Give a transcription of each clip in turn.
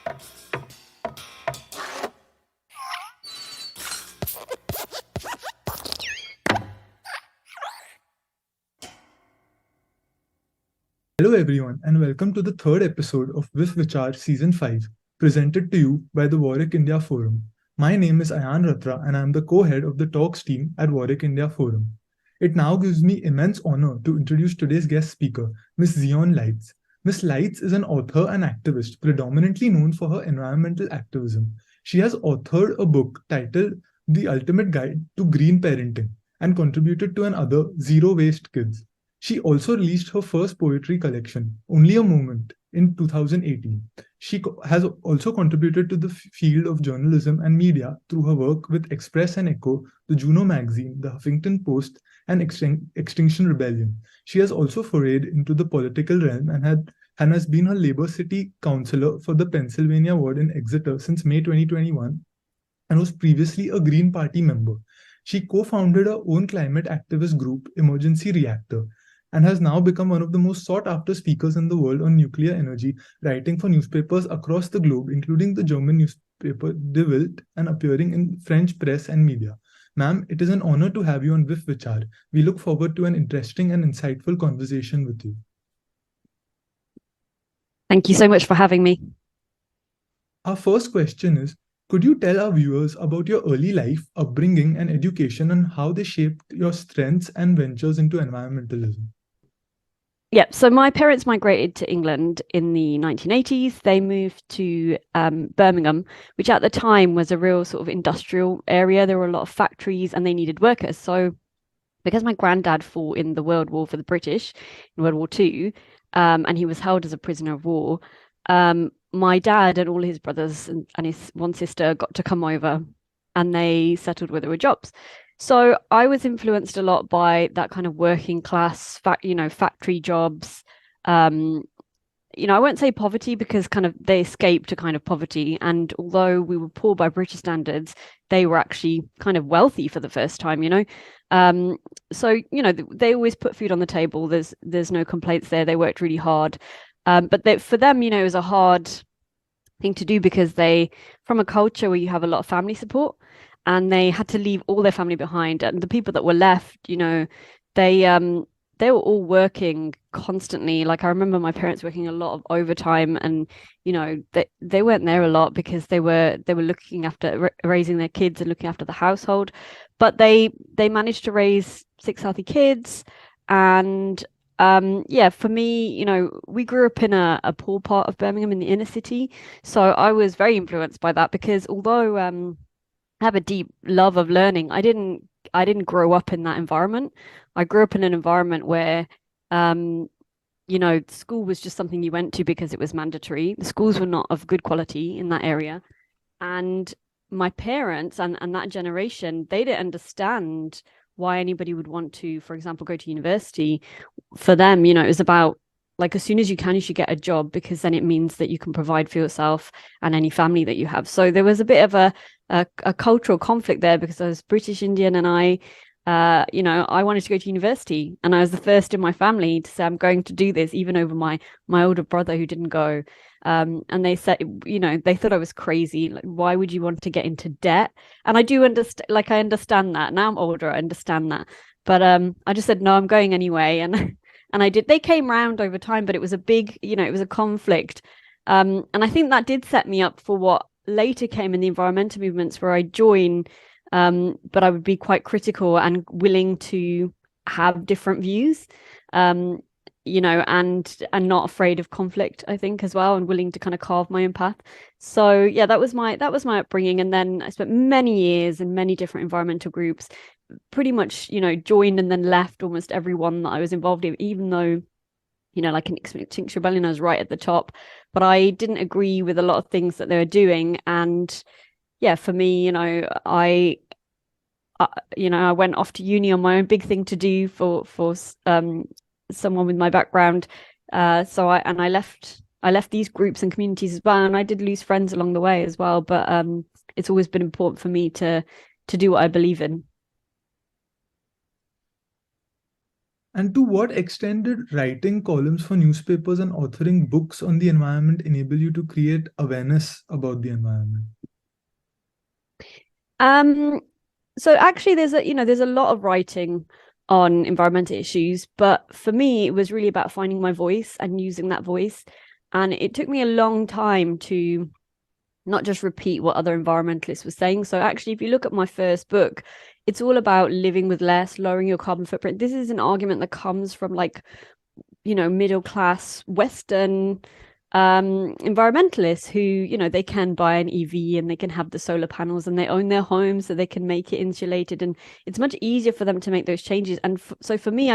Hello, everyone, and welcome to the third episode of WIF Vichaar Season 5, presented to you by the Warwick India Forum. My name is Ayan Ratra, and I am the co head of the Talks team at Warwick India Forum. It now gives me immense honor to introduce today's guest speaker, Ms. Zion Lights. Ms. Lights is an author and activist predominantly known for her environmental activism. She has authored a book titled The Ultimate Guide to Green Parenting and contributed to another Zero Waste Kids. She also released her first poetry collection, Only a Moment, in 2018. She has also contributed to the field of journalism and media through her work with Express and Echo, the Juno magazine, the Huffington Post, and Extinction Rebellion. She has also forayed into the political realm and has been a Labour City councillor for the Pennsylvania ward in Exeter since May 2021 and was previously a Green Party member. She co-founded her own climate activist group, Emergency Reactor, and has now become one of the most sought-after speakers in the world on nuclear energy, writing for newspapers across the globe, including the German newspaper Die Welt, and appearing in French press and media. Ma'am, it is an honor to have you on WIF Vichar. We look forward to an interesting and insightful conversation with you. Thank you so much for having me. Our first question is, could you tell our viewers about your early life, upbringing, and education and how they shaped your strengths and ventures into environmentalism? Yeah, so my parents migrated to England in the 1980s. They moved to Birmingham, which at the time was a real sort of industrial area. There were a lot of factories and they needed workers. So because my granddad fought in the World War for the British in World War II, and he was held as a prisoner of war, my dad and all his brothers and his one sister got to come over and they settled where there were jobs. So I was influenced a lot by that kind of working class, factory jobs. I won't say poverty because kind of they escaped to kind of poverty. And although we were poor by British standards, they were actually kind of wealthy for the first time, So, they always put food on the table. There's no complaints there. They worked really hard. But for them, it was a hard thing to do because from a culture where you have a lot of family support, and they had to leave all their family behind. And the people that were left, they were all working constantly. Like I remember my parents working a lot of overtime, and they weren't there a lot because they were looking after raising their kids and looking after the household. But they managed to raise 6 healthy kids. And for me, we grew up in a poor part of Birmingham in the inner city. So I was very influenced by that because although I have a deep love of learning, I didn't grow up in that environment. I grew up in an environment where school was just something you went to because it was mandatory. The schools were not of good quality in that area. And my parents and that generation, they didn't understand why anybody would want to, for example, go to university. For them, it was about like as soon as you can, you should get a job because then it means that you can provide for yourself and any family that you have. So there was a bit of a cultural conflict there because I was British Indian and I wanted to go to university, and I was the first in my family to say I'm going to do this, even over my older brother who didn't go. And they said, they thought I was crazy. Like, why would you want to get into debt? And I do understand, I understand that. Now I'm older, I understand that. But I just said, no, I'm going anyway. And I did. They came round over time, but it was a big, it was a conflict. And I think that did set me up for what later came in the environmental movements where I joined, but I would be quite critical and willing to have different views, and not afraid of conflict, I think, as well, and willing to kind of carve my own path. So yeah, that was my upbringing. And then I spent many years in many different environmental groups, pretty much, joined and then left almost everyone that I was involved in, even though, like in Extinction Rebellion, I was right at the top, but I didn't agree with a lot of things that they were doing. And yeah, for me, I went off to uni on my own, big thing to do for someone with my background. So I left these groups and communities as well, and I did lose friends along the way as well. But it's always been important for me to do what I believe in. And to what extent did writing columns for newspapers and authoring books on the environment enable you to create awareness about the environment? So actually there's a lot of writing on environmental issues, but for me it was really about finding my voice and using that voice. And it took me a long time to not just repeat what other environmentalists were saying. So actually, if you look at my first book, it's all about living with less, lowering your carbon footprint. This is an argument that comes from like, middle class Western environmentalists who, they can buy an EV and they can have the solar panels and they own their homes so they can make it insulated, and it's much easier for them to make those changes. And so for me,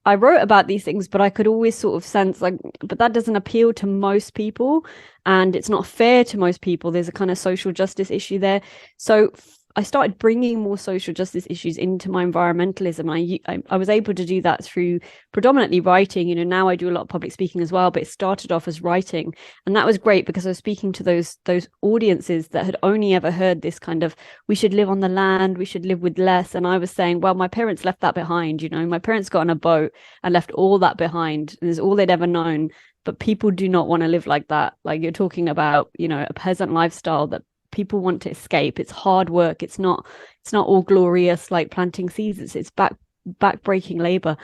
I wrote about these things, but I could always sort of sense like, but that doesn't appeal to most people and it's not fair to most people. There's a kind of social justice issue there. So I started bringing more social justice issues into my environmentalism. I was able to do that through predominantly writing. Now I do a lot of public speaking as well, but it started off as writing, and that was great because I was speaking to those audiences that had only ever heard this kind of, we should live on the land, we should live with less. And I was saying, well, my parents left that behind. My parents got on a boat and left all that behind, and it's all they'd ever known. But people do not want to live like that. Like you're talking about, a peasant lifestyle that people want to escape. It's hard work. It's not all glorious like planting seeds. It's back-breaking labor.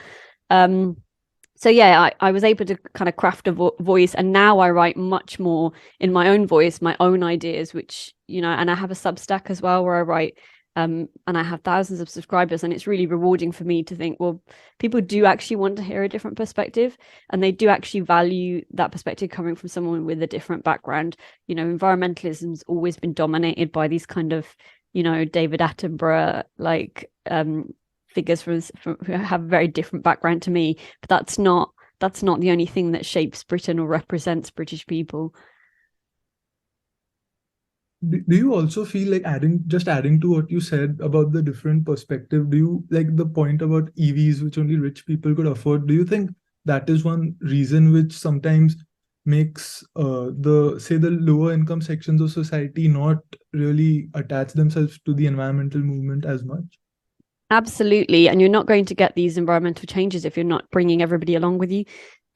So yeah, I was able to kind of craft a voice, and now I write much more in my own voice, my own ideas, which, and I have a Substack as well where I write, and I have thousands of subscribers, and it's really rewarding for me to think, well, people do actually want to hear a different perspective, and they do actually value that perspective coming from someone with a different background. Environmentalism's always been dominated by these kind of, David Attenborough, like figures from who have a very different background to me, but that's not the only thing that shapes Britain or represents British people. Do you also feel like adding to what you said about the different perspective? Do you like the point about EVs, which only rich people could afford? Do you think that is one reason which sometimes makes the lower income sections of society not really attach themselves to the environmental movement as much? Absolutely. And you're not going to get these environmental changes if you're not bringing everybody along with you.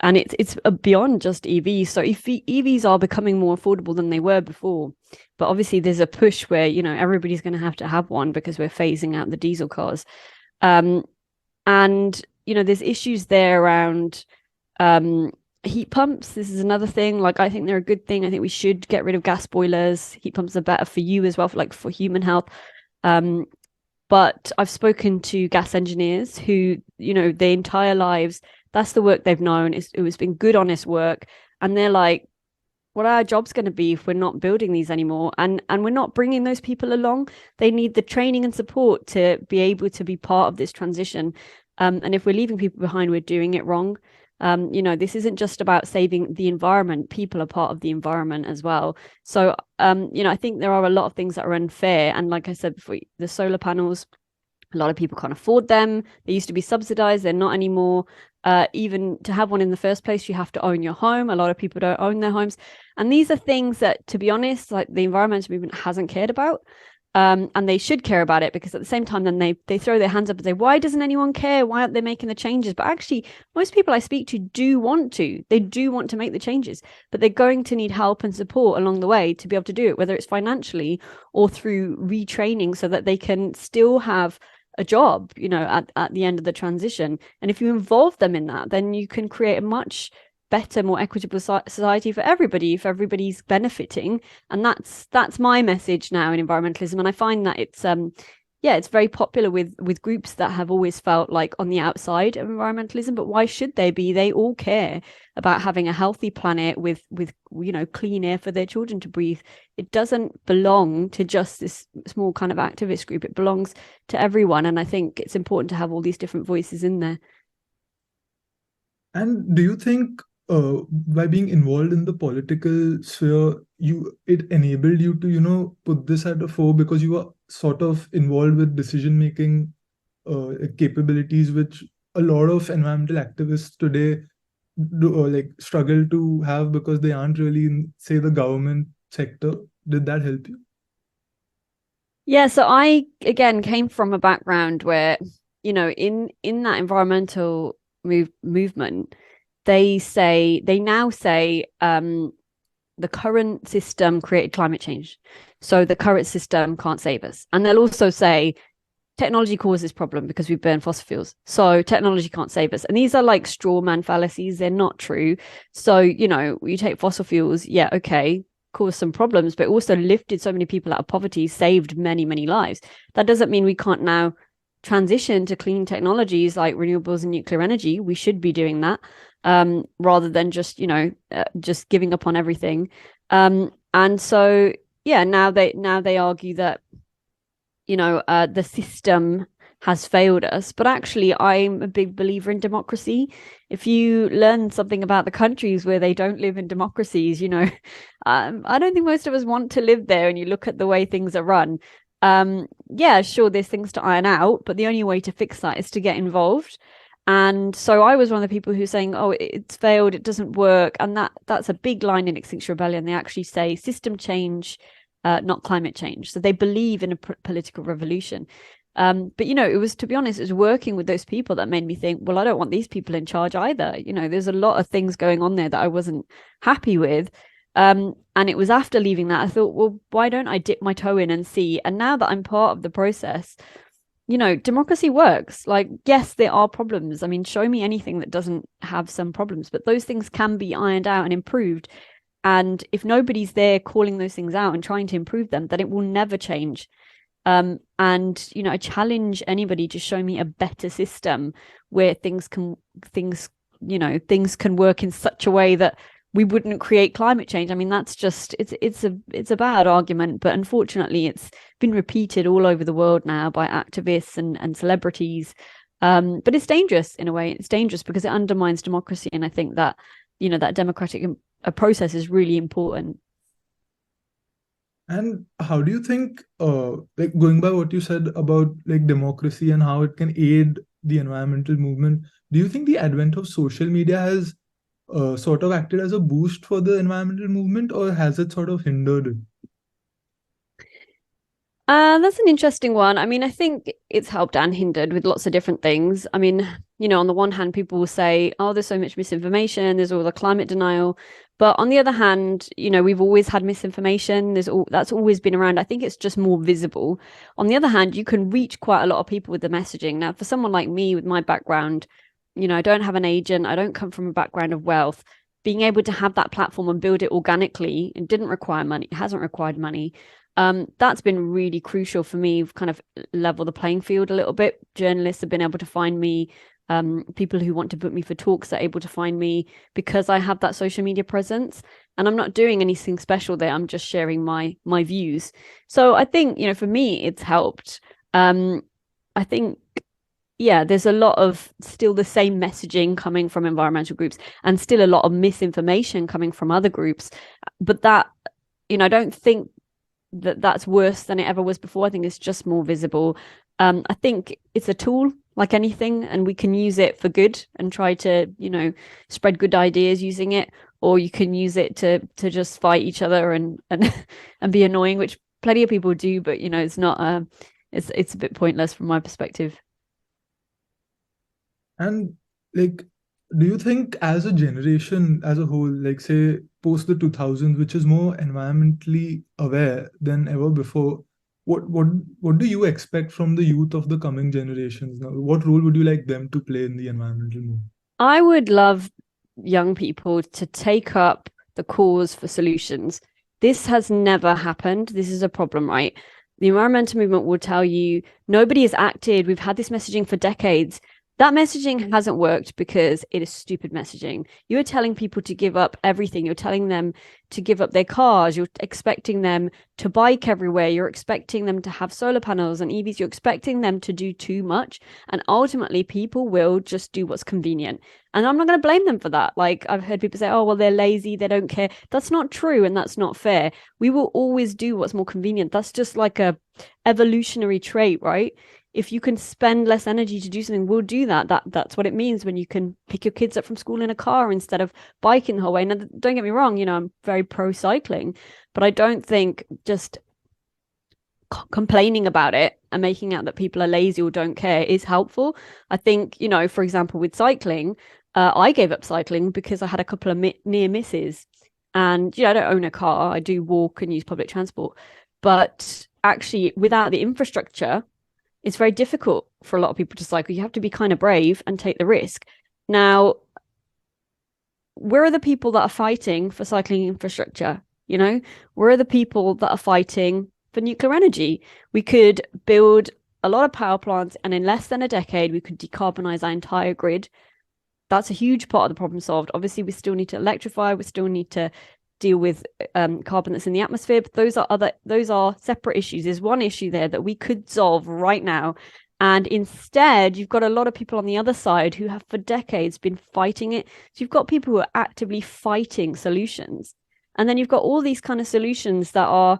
And it's beyond just EVs. So if EVs are becoming more affordable than they were before, but obviously there's a push where, everybody's going to have one because we're phasing out the diesel cars. And, there's issues there around heat pumps. This is another thing. Like, I think they're a good thing. I think we should get rid of gas boilers. Heat pumps are better for you as well, for human health. But I've spoken to gas engineers who, their entire lives, that's the work they've known. It was been good, honest work. And they're like, what are our jobs going to be if we're not building these anymore? And we're not bringing those people along. They need the training and support to be able to be part of this transition. And if we're leaving people behind, we're doing it wrong. This isn't just about saving the environment. People are part of the environment as well. So, I think there are a lot of things that are unfair. And like I said before, the solar panels, a lot of people can't afford them. They used to be subsidized. They're not anymore. Even to have one in the first place, you have to own your home. A lot of people don't own their homes. And these are things that, to be honest, like the environmental movement hasn't cared about. And they should care about it, because at the same time, then they throw their hands up and say, why doesn't anyone care? Why aren't they making the changes? But actually, most people I speak to do want to. They do want to make the changes, but they're going to need help and support along the way to be able to do it, whether it's financially or through retraining so that they can still have a job, at the end of the transition. And if you involve them in that, then you can create a much better, more equitable society for everybody, if everybody's benefiting. And that's my message now in environmentalism. And I find that it's very popular with groups that have always felt like on the outside of environmentalism. But why should they be? They all care about having a healthy planet with clean air for their children to breathe. It doesn't belong to just this small kind of activist group. It belongs to everyone. And I think it's important to have all these different voices in there. And do you think by being involved in the political sphere, it enabled you to, put this at the fore because you were sort of involved with decision-making capabilities, which a lot of environmental activists today struggle to have because they aren't really in, say, the government sector? Did that help you? Yeah, so I, again, came from a background where in that environmental movement, they now say the current system created climate change, so the current system can't save us. And they'll also say technology causes problem because we burn fossil fuels, so technology can't save us. And these are like straw man fallacies. They're not true. So you take fossil fuels, yeah, okay, caused some problems, but also lifted so many people out of poverty, saved many, many lives. That doesn't mean we can't now transition to clean technologies like renewables and nuclear energy. We should be doing that, rather than just just giving up on everything. And so now they argue that the system has failed us. But actually, I'm a big believer in democracy. If you learn something about the countries where they don't live in democracies, I don't think most of us want to live there. And you look at the way things are run. Yeah, sure, there's things to iron out, but the only way to fix that is to get involved. And so I was one of the people who's saying, oh, it's failed, it doesn't work. And that's a big line in Extinction Rebellion. They actually say system change, not climate change. So they believe in a political revolution. But it was, to be honest, it was working with those people that made me think, well, I don't want these people in charge either. There's a lot of things going on there that I wasn't happy with. And it was after leaving that I thought, well, why don't I dip my toe in and see? And now that I'm part of the process, democracy works. Like, yes, there are problems. I mean, show me anything that doesn't have some problems, but those things can be ironed out and improved. And if nobody's there calling those things out and trying to improve them, then it will never change. And I challenge anybody to show me a better system where things can work in such a way that we wouldn't create climate change. I mean, that's just it's a bad argument, but unfortunately it's been repeated all over the world now by activists and celebrities. But it's dangerous in a way. It's dangerous because it undermines democracy. And I think that that democratic process is really important. And how do you think, like going by what you said about like democracy and how it can aid the environmental movement, do you think the advent of social media has sort of acted as a boost for the environmental movement, or has it sort of hindered it? That's an interesting one. I mean, I think it's helped and hindered with lots of different things. I mean, on the one hand, people will say, oh, there's so much misinformation, there's all the climate denial. But on the other hand, we've always had misinformation. That's always been around. I think it's just more visible. On the other hand, you can reach quite a lot of people with the messaging. Now, for someone like me with my background, I don't have an agent. I don't come from a background of wealth. Being able to have that platform and build it organically, it didn't require money. It hasn't required money. That's been really crucial for me. We've kind of level the playing field a little bit. Journalists have been able to find me. People who want to book me for talks are able to find me because I have that social media presence, and I'm not doing anything special there. I'm just sharing my views. So I think, for me, it's helped. I think, there's a lot of still the same messaging coming from environmental groups and still a lot of misinformation coming from other groups. But that, I don't think that's worse than it ever was before. I think it's just more visible. I think it's a tool like anything, and we can use it for good and try to, spread good ideas using it, or you can use it to just fight each other and and be annoying, which plenty of people do, but it's not it's a bit pointless from my perspective. And like, do you think as a generation as a whole, like say post the 2000s, which is more environmentally aware than ever before, what do you expect from the youth of the coming generations now? What role would you like them to play in the environmental movement? I would love young people to take up the cause for solutions. This has never happened. This is a problem, right? The environmental movement will tell you nobody has acted. We've had this messaging for decades. That messaging hasn't worked because it is stupid messaging. You're telling people to give up everything. You're telling them to give up their cars. You're expecting them to bike everywhere. You're expecting them to have solar panels and EVs. You're expecting them to do too much. And ultimately, people will just do what's convenient. And I'm not going to blame them for that. Like, I've heard people say, oh, well, they're lazy. They don't care. That's not true. And that's not fair. We will always do what's more convenient. That's just like a evolutionary trait, right? If you can spend less energy to do something, we'll do that. That's what it means when you can pick your kids up from school in a car instead of biking the whole way. Now, don't get me wrong, I'm very pro cycling, but I don't think just complaining about it and making out that people are lazy or don't care is helpful. I think, you know, for example, with cycling, I gave up cycling because I had a couple of near misses. And, you know, I don't own a car. I do walk and use public transport. But actually, without the infrastructure, it's very difficult for a lot of people to cycle. You have to be kind of brave and take the risk. Now, where are the people that are fighting for cycling infrastructure? You know, where are the people that are fighting for nuclear energy? We could build a lot of power plants, and in less than a decade, we could decarbonize our entire grid. That's a huge part of the problem solved. Obviously, we still need to electrify. We still need to deal with carbon that's in the atmosphere. But those are separate issues. There's one issue there that we could solve right now. And instead, you've got a lot of people on the other side who have for decades been fighting it. So you've got people who are actively fighting solutions. And then you've got all these kind of solutions that are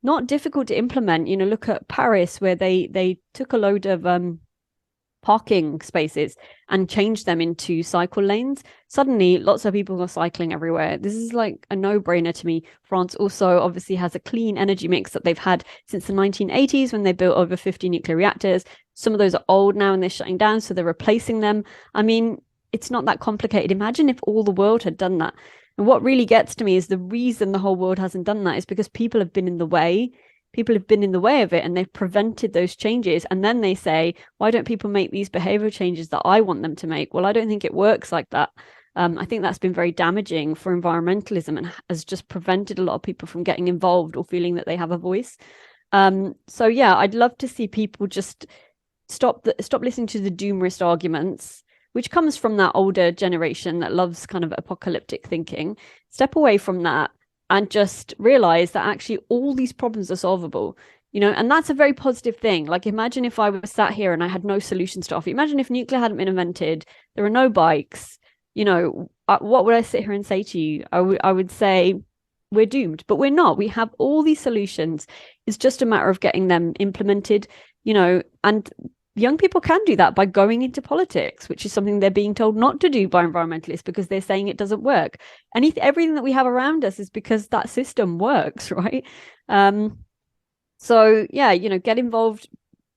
not difficult to implement. You know, look at Paris, where they took a load of parking spaces and changed them into cycle lanes. Suddenly, lots of people are cycling everywhere. This is like a no-brainer to me. France also obviously has a clean energy mix that they've had since the 1980s when they built over 50 nuclear reactors. Some of those are old now and they're shutting down, so they're replacing them. I mean, it's not that complicated. Imagine if all the world had done that. And what really gets to me is the reason the whole world hasn't done that is because people have been in the way. People have been in the way of it and they've prevented those changes. And then they say, why don't people make these behavioral changes that I want them to make? Well, I don't think it works like that. I think that's been very damaging for environmentalism and has just prevented a lot of people from getting involved or feeling that they have a voice. So yeah, I'd love to see people just stop listening to the doomerist arguments, which comes from that older generation that loves kind of apocalyptic thinking. Step away from that and just realize that actually all these problems are solvable, you know, and that's a very positive thing. Like, imagine if I was sat here and I had no solutions to offer. Imagine if nuclear hadn't been invented, there are no bikes, you know, what would I sit here and say to you? I would say we're doomed, but we're not. We have all these solutions. It's just a matter of getting them implemented, you know, and young people can do that by going into politics, which is something they're being told not to do by environmentalists because they're saying it doesn't work. Everything that we have around us is because that system works, right? So yeah, you know, get involved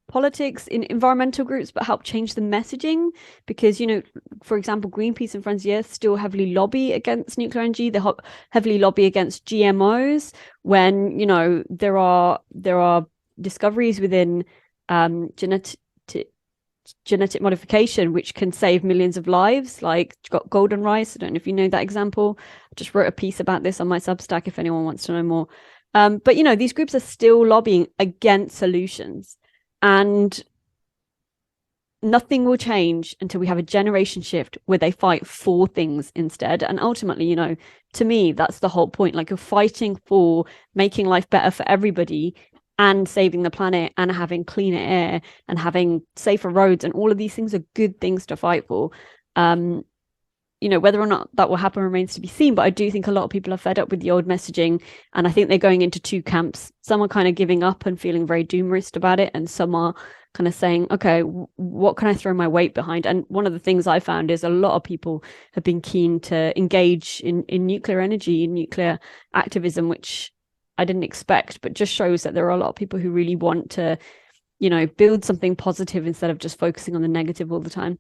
politics in environmental groups, but help change the messaging because, you know, for example, Greenpeace and Friends of the Earth still heavily lobby against nuclear energy. They heavily lobby against GMOs when, you know, there are discoveries within genetic modification which can save millions of lives, like got golden rice. I don't know if you know that example. I just wrote a piece about this on my Substack if anyone wants to know more. But you know, these groups are still lobbying against solutions, and nothing will change until we have a generation shift where they fight for things instead. And ultimately, you know, to me, that's the whole point. Like, you're fighting for making life better for everybody and saving the planet and having cleaner air and having safer roads, and all of these things are good things to fight for. You know, whether or not that will happen remains to be seen, but I do think a lot of people are fed up with the old messaging, and I think they're going into two camps. Some are kind of giving up and feeling very doomerist about it, and some are kind of saying, okay, what can I throw my weight behind? And one of the things I found is a lot of people have been keen to engage in nuclear energy, in nuclear activism, which I didn't expect, but just shows that there are a lot of people who really want to, you know, build something positive instead of just focusing on the negative all the time.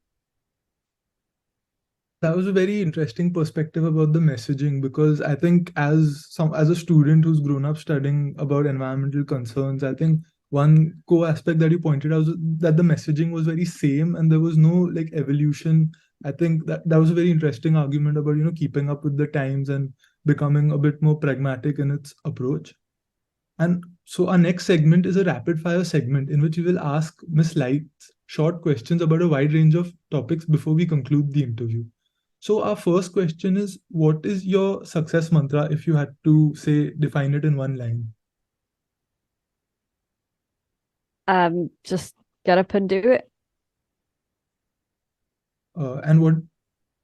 That was a very interesting perspective about the messaging, because I think as a student who's grown up studying about environmental concerns, I think one core aspect that you pointed out was that the messaging was very same and there was no like evolution. I think that was a very interesting argument about, you know, keeping up with the times and becoming a bit more pragmatic in its approach. And so our next segment is a rapid fire segment in which we will ask Miss Lights short questions about a wide range of topics before we conclude the interview. So our first question is, what is your success mantra if you had to say define it in one line? Just get up and do it. And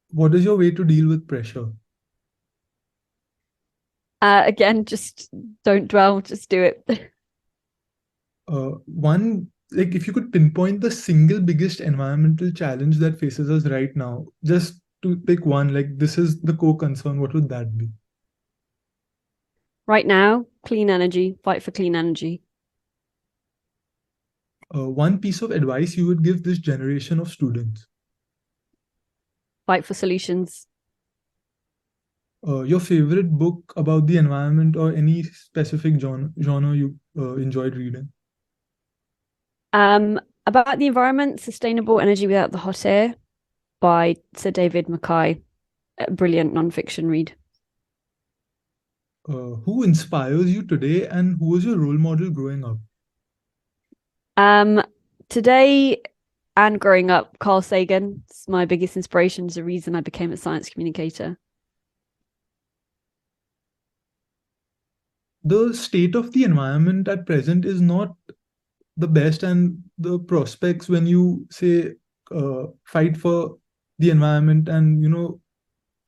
what is your way to deal with pressure? Again, just don't dwell, just do it. One, like, if you could pinpoint the single biggest environmental challenge that faces us right now, just to pick one, like this is the core concern, what would that be? Right now, clean energy, fight for clean energy. One piece of advice you would give this generation of students. Fight for solutions. Your favorite book about the environment or any specific genre you enjoyed reading? About the environment, Sustainable Energy Without the Hot Air by Sir David Mackay. A brilliant non-fiction read. Who inspires you today, and who was your role model growing up? Today and growing up, Carl Sagan is my biggest inspiration. Is the reason I became a science communicator. The state of the environment at present is not the best, and the prospects when you say fight for the environment and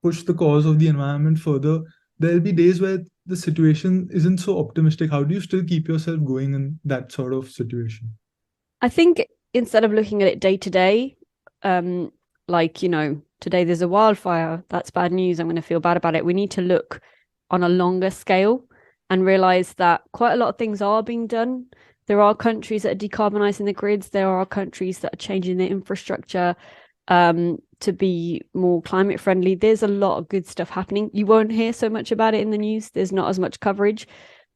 push the cause of the environment further, there'll be days where the situation isn't so optimistic. How do you still keep yourself going in that sort of situation? I think instead of looking at it day to day, like, today there's a wildfire, that's bad news, I'm going to feel bad about it. We need to look on a longer scale and realize that quite a lot of things are being done. There are countries that are decarbonizing the grids. There are countries that are changing their infrastructure to be more climate friendly. There's a lot of good stuff happening. You won't hear so much about it in the news. There's not as much coverage.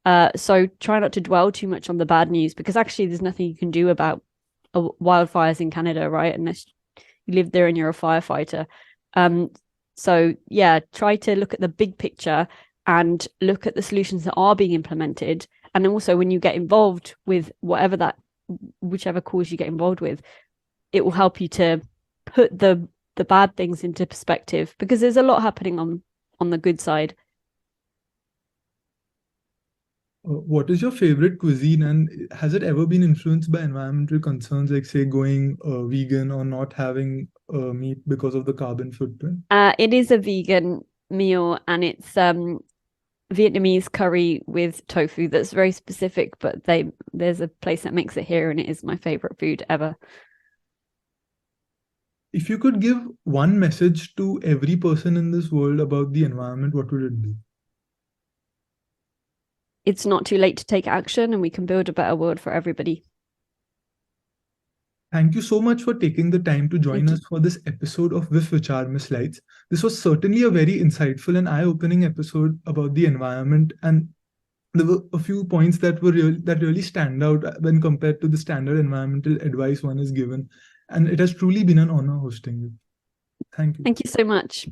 So try not to dwell too much on the bad news, because actually there's nothing you can do about wildfires in Canada, right? Unless you live there and you're a firefighter. So yeah, try to look at the big picture and look at the solutions that are being implemented. And also when you get involved with whichever cause you get involved with, it will help you to put the bad things into perspective, because there's a lot happening on the good side. What is your favorite cuisine, and has it ever been influenced by environmental concerns, like say going vegan or not having meat because of the carbon footprint? It is a vegan meal, and it's Vietnamese curry with tofu that's very specific, but there's a place that makes it here, and it is my favorite food ever. If you could give one message to every person in this world about the environment, what would it be? It's not too late to take action, and we can build a better world for everybody. Thank you so much for taking the time to join us for this episode of WIF Vichaar, Miss Lights. This was certainly a very insightful and eye-opening episode about the environment, and there were a few points that really stand out when compared to the standard environmental advice one is given. And it has truly been an honor hosting you. Thank you. Thank you so much.